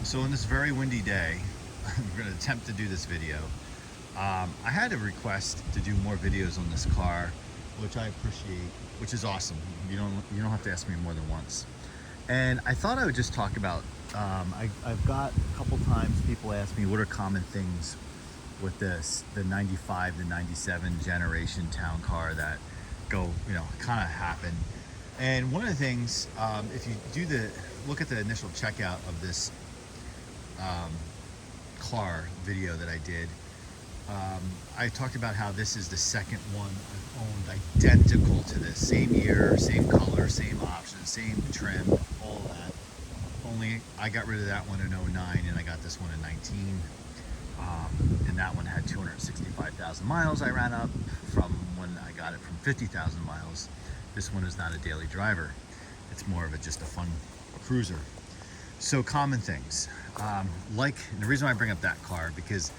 So on this very windy day, I'm going to attempt to do this video. I had a request to do more videos on this car, which I appreciate, which is awesome. You don't have to ask me more than once. And I thought I would just talk about, I've got a couple times people ask me what are common things with the 95 to 97 generation town car that go, kind of happen. And one of the things, if you look at the initial checkout of this car video that I did, I talked about how this is the second one I've owned identical to this, same year, same color, same option, same trim, all that. Only I got rid of that one in 09 and I got this one in 19. And that one had 265,000 miles I ran up from when I got it from 50,000 miles. This one is not a daily driver. It's more of just a fun cruiser. So common things, like the reason why I bring up that car, because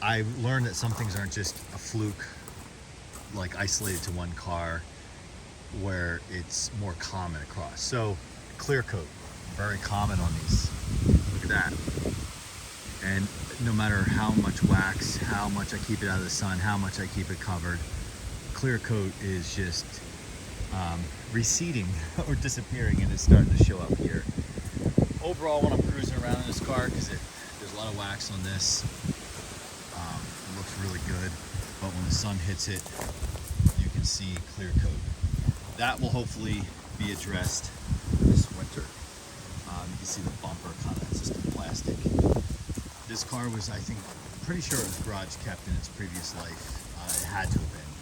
I learned that some things aren't just a fluke, like isolated to one car, where it's more common across. So clear coat, very common on these. Look at that. And no matter how much wax, how much I keep it out of the sun, how much I keep it covered, clear coat is just receding or disappearing, and it's starting to show up here. Overall, when I'm cruising around in this car, because there's a lot of wax on this, it looks really good, but when the sun hits it, you can see clear coat. That will hopefully be addressed this winter. You can see the bumper kind of just in plastic. This car was, I think, pretty sure it was garage kept in its previous life. It had to have been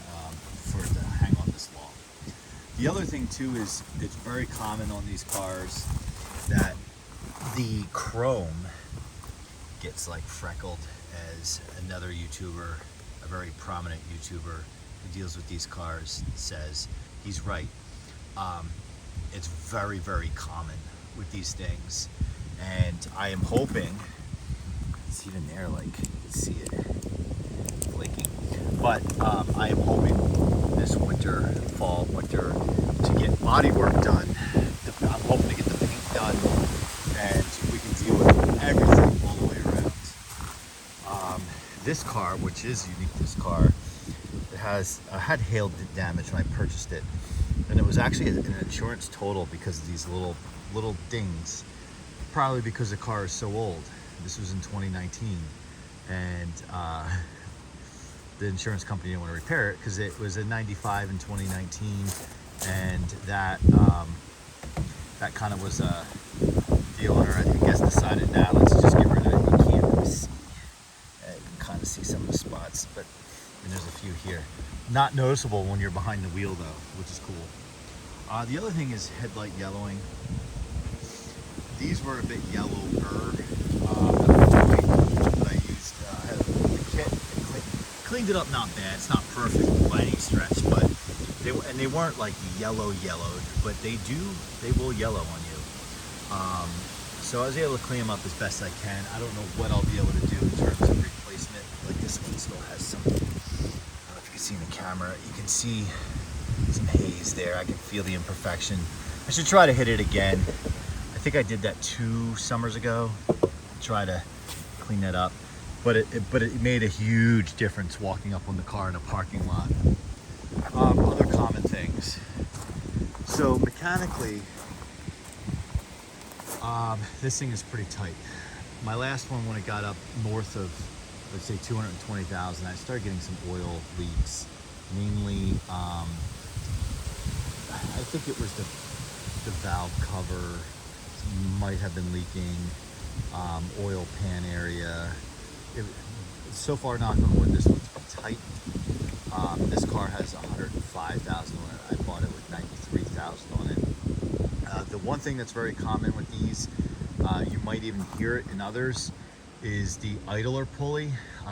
for it to hang on this long. The other thing too is it's very common on these cars that the chrome gets like freckled, as another YouTuber, a very prominent YouTuber who deals with these cars, says. He's right. It's very, very common with these things, and I am hoping, it's even there, like you can see it flaking, but I am hoping this winter, fall, winter, to get body work done. I'm hoping to get the paint done, and we can deal with everything all the way around. This car, which is unique, this car, it had hail damage when I purchased it, and it was actually an insurance total because of these little dings, probably because the car is so old. This was in 2019, and the insurance company didn't want to repair it because it was a 95 in 2019, and that kind of was the owner, I guess, decided, now let's just get rid of it. You can't really see. You can kind of see some of the spots, but there's a few here. Not noticeable when you're behind the wheel though, which is cool. The other thing is headlight yellowing. These were a bit yellower. That I used, had a kit and cleaned it up, not bad. It's not perfect by any stretch, but they weren't like yellowed, but they will yellow on you. So I was able to clean them up as best I can. I don't know what I'll be able to do in terms of replacement. Like this one still has some, I don't know if you can see in the camera, you can see some haze there. I can feel the imperfection. I should try to hit it again. I think I did that 2 summers ago. Try to clean that up, but it made a huge difference walking up on the car in a parking lot. Other common things. So mechanically, this thing is pretty tight. My last one, when it got up north of, let's say, 220,000, I started getting some oil leaks. Mainly, I think it was the valve cover might have been leaking, oil pan area. So far, knock on wood, this one's been tight. This car has 105,000 on it. I bought it with 93,000 on it. The one thing that's very common with these, you might even hear it in others, is the idler pulley.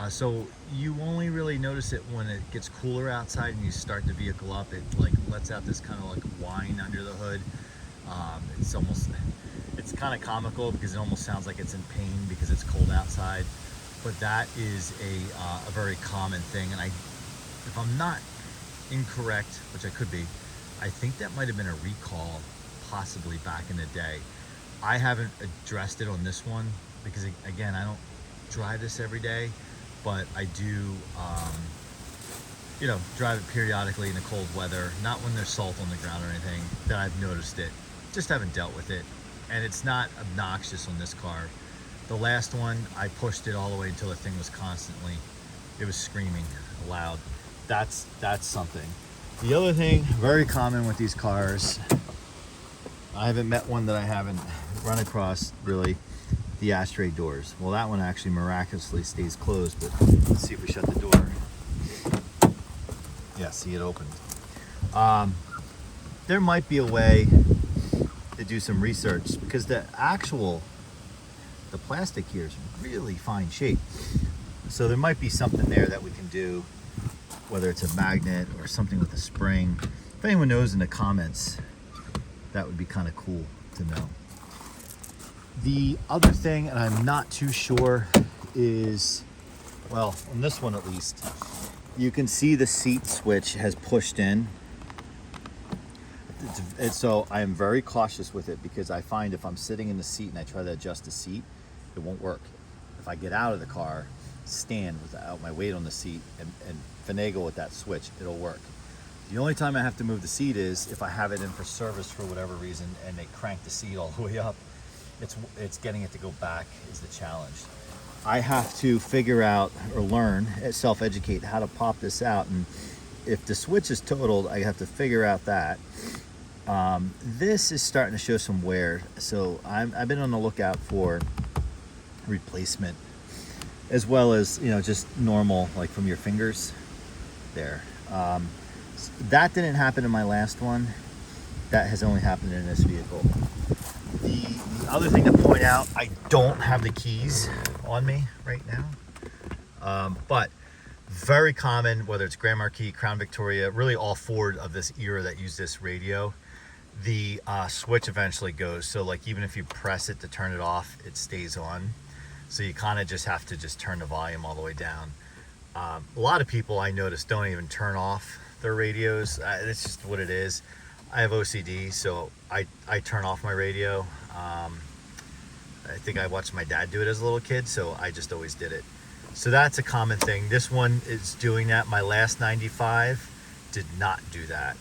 So you only really notice it when it gets cooler outside and you start the vehicle up. It like lets out this kind of like whine under the hood. It's kind of comical because it almost sounds like it's in pain because it's cold outside. But that is a very common thing, and if I'm not incorrect, which I could be, I think that might have been a recall possibly back in the day. I haven't addressed it on this one, because again, I don't drive this every day, but I do, you know, drive it periodically in the cold weather, not when there's salt on the ground or anything, then I've noticed it. Just haven't dealt with it. And it's not obnoxious on this car. The last one, I pushed it all the way until the thing was constantly, it was screaming loud. That's something. The other thing, very common with these cars, I haven't met one that I haven't run across really, the ashtray doors. Well, that one actually miraculously stays closed, but let's see if we shut the door. Yeah, see, it opened. There might be a way to do some research, because the plastic here is really fine shape. So there might be something there that we can do, whether it's a magnet or something with a spring. If anyone knows in the comments, that would be kind of cool to know. The other thing, and I'm not too sure, is, well, on this one at least, you can see the seat switch has pushed in. So I am very cautious with it, because I find if I'm sitting in the seat and I try to adjust the seat, it won't work. If I get out of the car, stand without my weight on the seat, and finagle with that switch, it'll work. The only time I have to move the seat is if I have it in for service for whatever reason and they crank the seat all the way up. It's getting it to go back is the challenge. I have to figure out or learn, self-educate how to pop this out, and if the switch is totaled, I have to figure out that. This is starting to show some wear, so I've been on the lookout for replacement, as well as, you know, just normal, like from your fingers there. That didn't happen in my last one. That has only happened in this vehicle. The other thing to point out, I don't have the keys on me right now, but very common, whether it's Grand Marquis, Crown Victoria, really all Ford of this era that use this radio, the switch eventually goes. So like, even if you press it to turn it off, it stays on. So you kind of just have to just turn the volume all the way down. A lot of people I notice don't even turn off their radios. It's just what it is. I have OCD, so I turn off my radio. I think I watched my dad do it as a little kid, so I just always did it. So that's a common thing. This one is doing that. My last 95 did not do that.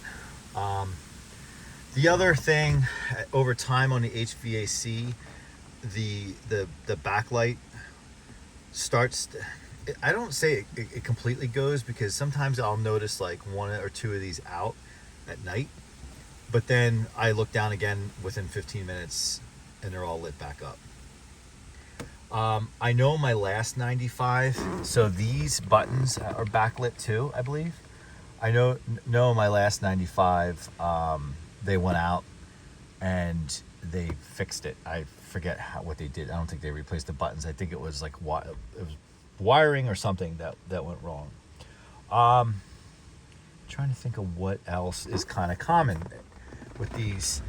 The other thing, over time on the HVAC, the backlight starts, I don't say it completely goes, because sometimes I'll notice like one or two of these out at night, but then I look down again within 15 minutes and they're all lit back up. I know my last 95, so these buttons are backlit too, I believe. I know my last 95, they went out and they fixed it. I forget what they did. I don't think they replaced the buttons. I think it was like it was wiring or something that went wrong. Trying to think of what else is kind of common with these.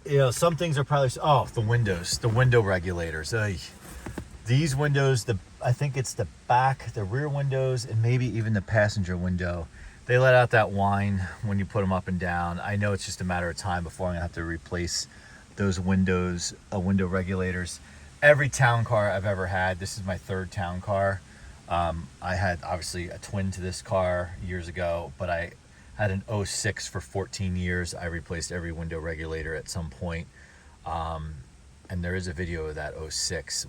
You know, some things are probably, oh, the windows, the window regulators. These windows, I think it's the back, the rear windows, and maybe even the passenger window. They let out that whine when you put them up and down. I know it's just a matter of time before I'm gonna have to replace those windows, window regulators. Every town car I've ever had, this is my third town car. I had obviously a twin to this car years ago, but I had an 06 for 14 years. I replaced every window regulator at some point. And there is a video of that 06.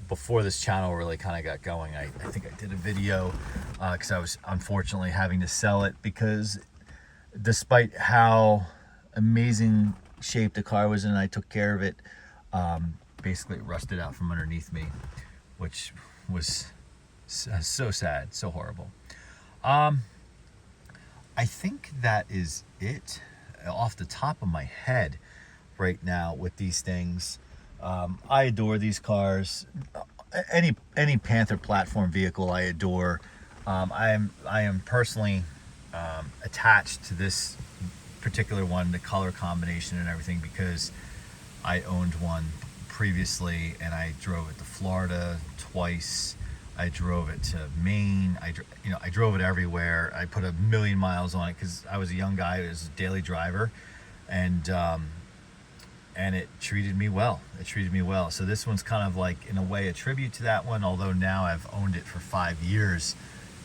Before this channel really kind of got going, I think I did a video because I was unfortunately having to sell it, because despite how amazing shape the car was in, I took care of it. Basically it rusted out from underneath me, which was so sad, so horrible. I think that is it off the top of my head right now with these things. I adore these cars. Any Panther platform vehicle I adore. I am personally attached to this particular one, the color combination and everything, because I owned one previously and I drove it to Florida twice. I drove it to Maine. I drove it everywhere. I put 1,000,000 miles on it because I was a young guy. I was a daily driver, and and it treated me well. It treated me well. So this one's kind of like, in a way, a tribute to that one, although now I've owned it for 5 years.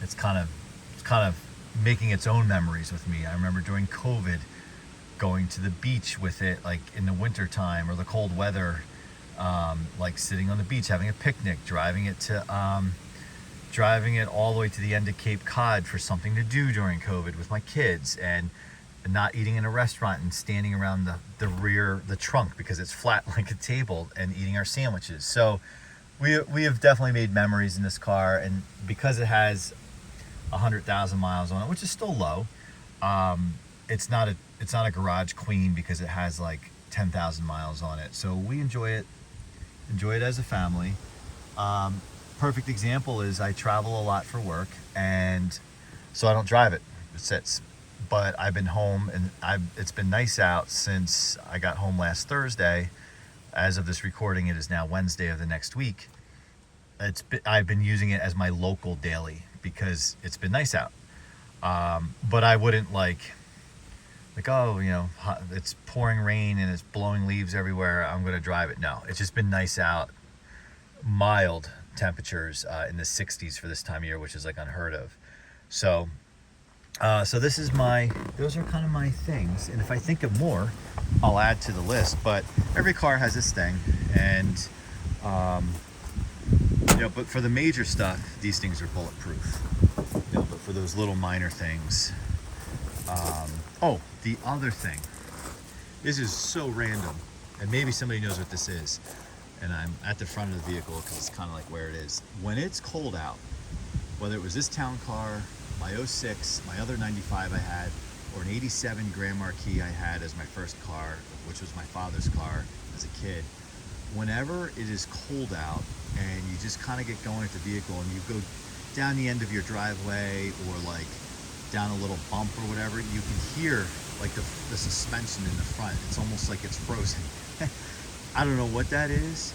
It's kind of making its own memories with me. I remember during COVID going to the beach with it, like in the winter time or the cold weather, like sitting on the beach having a picnic, driving it all the way to the end of Cape Cod for something to do during COVID with my kids, and not eating in a restaurant and standing around the trunk because it's flat like a table, and eating our sandwiches. So we have definitely made memories in this car, and because it has 100,000 miles on it, which is still low, it's not a garage queen because it has like 10,000 miles on it. So we enjoy it as a family. Perfect example is I travel a lot for work, and so I don't drive it. It sits. But I've been home, and it's been nice out since I got home last Thursday. As of this recording, it is now Wednesday of the next week. I've been using it as my local daily because it's been nice out. But I wouldn't like, oh, you know, it's pouring rain and it's blowing leaves everywhere, I'm going to drive it. No, it's just been nice out. Mild temperatures in the 60s for this time of year, which is like unheard of. So this is those are kind of my things. And if I think of more, I'll add to the list. But every car has this thing. And, you know, but for the major stuff, these things are bulletproof. You know, but for those little minor things. Oh, the other thing. This is so random. And maybe somebody knows what this is. And I'm at the front of the vehicle because it's kind of like where it is. When it's cold out, whether it was this town car, my 06, my other 95 I had, or an 87 Grand Marquis I had as my first car, which was my father's car as a kid. Whenever it is cold out and you just kind of get going with the vehicle and you go down the end of your driveway or like down a little bump or whatever, you can hear like the suspension in the front. It's almost like it's frozen. I don't know what that is,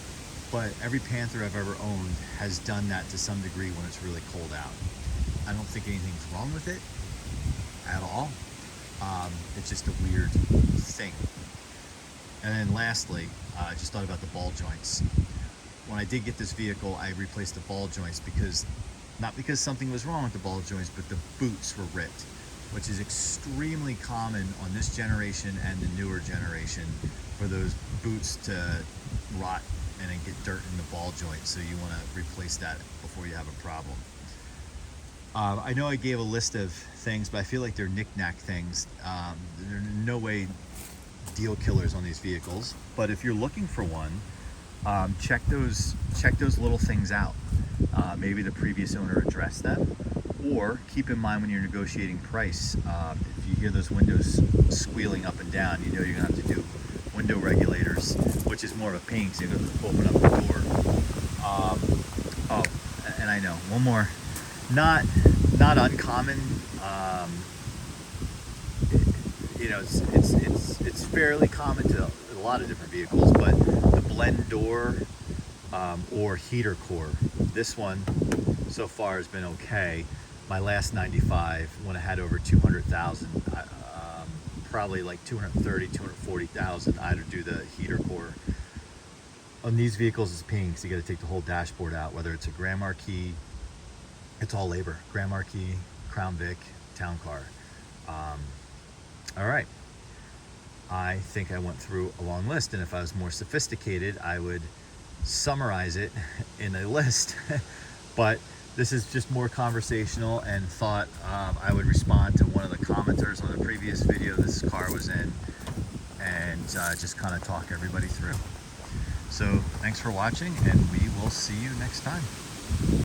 but every Panther I've ever owned has done that to some degree when it's really cold out. I don't think anything's wrong with it at all. It's just a weird thing. And then lastly, I just thought about the ball joints. When I did get this vehicle, I replaced the ball joints not because something was wrong with the ball joints, but the boots were ripped, which is extremely common on this generation and the newer generation for those boots to rot and then get dirt in the ball joint. So you want to replace that before you have a problem. I know I gave a list of things, but I feel like they're knick-knack things. They're in no way deal killers on these vehicles. But if you're looking for one, check those little things out. Maybe the previous owner addressed them, or keep in mind when you're negotiating price. If you hear those windows squealing up and down, you know you're gonna have to do window regulators, which is more of a pain because you have to open up the door. Oh, and I know one more. Not uncommon. You know, it's fairly common to a lot of different vehicles, but the blend door or heater core. This one so far has been okay. My last 95, when I had over 200,000, probably like 230, 240,000, I'd do the heater core. On these vehicles, it's a pain because you got to take the whole dashboard out, whether it's a Grand Marquis. It's all labor. Grand Marquis, Crown Vic, Town Car. All right. I think I went through a long list, and if I was more sophisticated, I would summarize it in a list. But this is just more conversational, and thought I would respond to one of the commenters on the previous video this car was in, and just kind of talk everybody through. So thanks for watching, and we will see you next time.